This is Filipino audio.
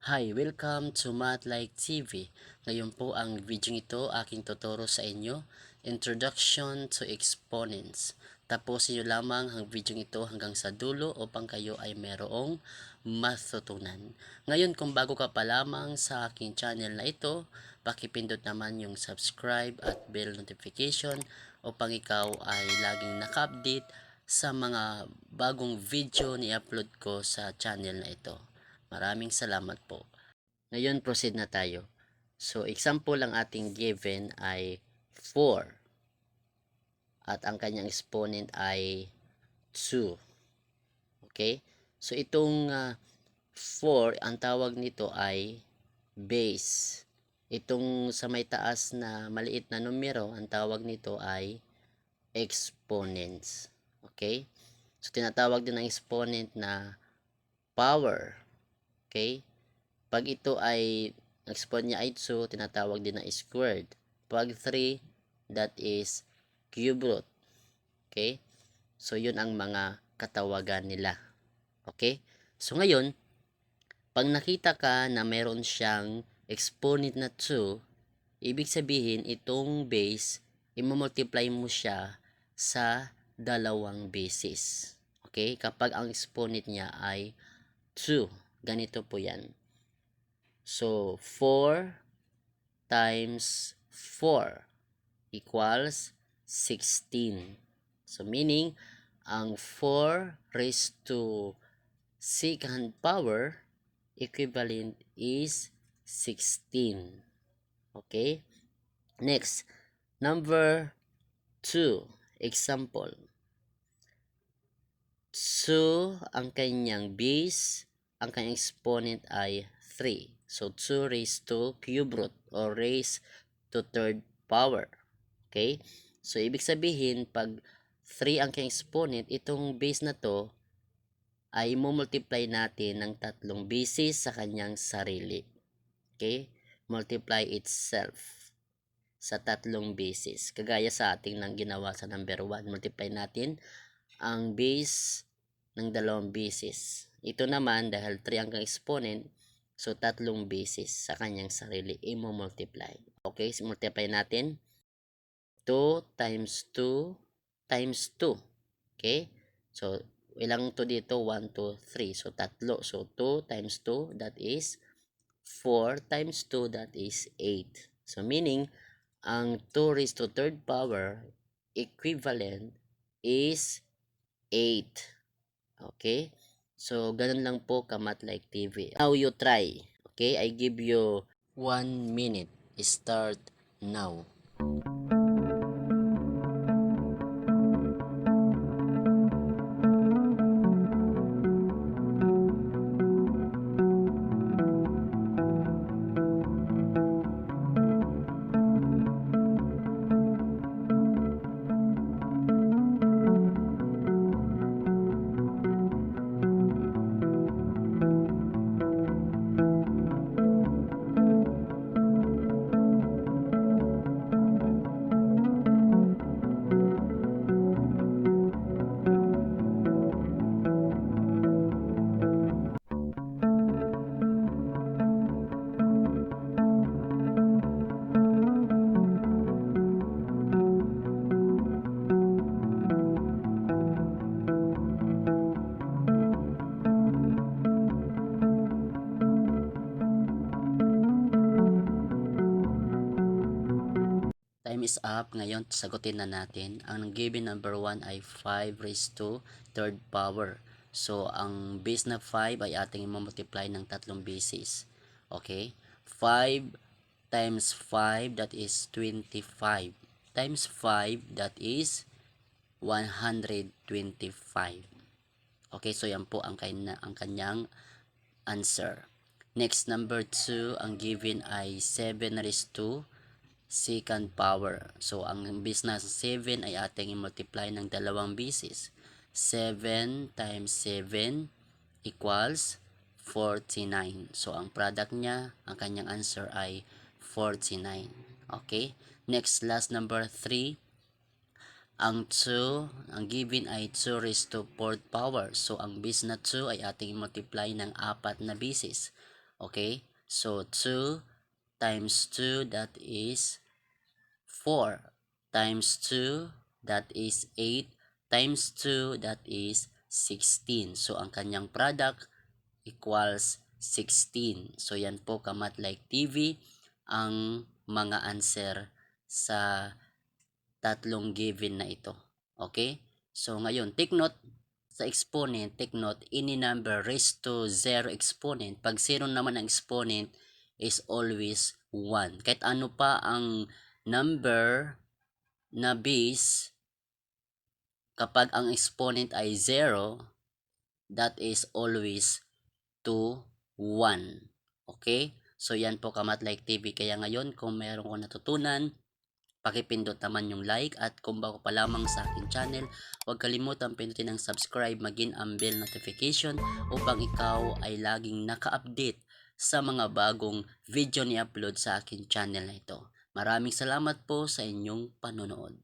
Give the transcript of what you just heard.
Hi, welcome to Math Like TV. Ngayon po ang video ito aking tuturo sa inyo, Introduction to Exponents. Tapusin nyo lamang ang video ito hanggang sa dulo upang kayo ay merong matutunan. Ngayon kung bago ka pa lamang sa aking channel na ito, pakipindot naman yung subscribe at bell notification upang ikaw ay laging naka-update sa mga bagong video ni upload ko sa channel na ito. Maraming salamat po. Ngayon, proceed na tayo. So, example lang ating given ay 4. At ang kanyang exponent ay 2. Okay? So, itong 4, ang tawag nito ay base. Itong sa may taas na maliit na numero, ang tawag nito ay exponents. Okay? So, tinatawag din ng exponent na power. Okay? Pag ito ay exponent niya ay 2, tinatawag din na squared. Pag 3, that is cube root. Okay? So, yun ang mga katawagan nila. Okay? So, ngayon, pag nakita ka na meron siyang exponent na 2, ibig sabihin, itong base, imamultiply mo siya sa dalawang bases. Okay? Kapag ang exponent niya ay 2, ganito po yan. So, 4 times 4 equals 16. So, meaning, ang 4 raised to second power equivalent is 16. Okay? Next, number 2. Example. So, ang kanyang base, ang kanyang exponent ay 3. So, 2 raised to cube root or raised to third power. Okay? So, ibig sabihin, pag 3 ang kanyang exponent, itong base na to ay multiply natin ng tatlong bases sa kanyang sarili. Okay? Multiply itself sa tatlong bases. Kagaya sa ating nang ginawa sa number 1. Multiply natin ang base ng dalawang bases. Ito naman, dahil 3 ang exponent, so tatlong bases sa kanyang sarili, i-multiply. Okay, so multiply natin. 2 times 2 times 2. Okay, so ilang 2 dito? 1, 2, 3. So tatlo. So 2 times 2, that is 4 times 2, that is 8. So meaning, ang 2 raised to third power equivalent is 8. Okay? So, ganun lang po ka-Math Like TV. Now you try. Okay? I give you 1 minute. Start now. Time is up. Ngayon, sagutin na natin. Ang given number 1 ay 5 raised to third power. So, ang base na 5 ay ating i-multiply ng tatlong bases. Okay? 5 times 5, that is 25. Times 5, that is 125. Okay, so yan po ang kanyang answer. Next, number 2, ang given ay 7 raised to second power. So, ang base na 7 ay ating i-multiply ng dalawang bases. 7 times 7 equals 49. So, ang product niya, ang kanyang answer ay 49. Okay? Next, last number 3. Ang 2, ang given ay 2 raised to fourth power. So, ang base na 2 ay ating i-multiply ng 4 na bases. Okay? So 2 times 2, that is 4, times 2, that is 8, times 2, that is 16. So ang kanyang product equals 16. So yan po Kamat Like TV ang mga answer sa tatlong given na ito. Okay? So ngayon, take note sa exponent, take note, any number raised to 0 exponent, pag 0 naman ang exponent is always 1. Kahit ano pa ang number na base, kapag ang exponent ay 0, that is always to 1. Okay? So yan po Kamat Like TV. Kaya ngayon, kung meron ko natutunan, pakipindot naman yung like, at kung bago pa lamang sa akin channel, huwag kalimutan pindutin ang subscribe, maging ang bell notification upang ikaw ay laging naka-update sa mga bagong video ni upload sa akin channel na ito. Maraming salamat po sa inyong panonood.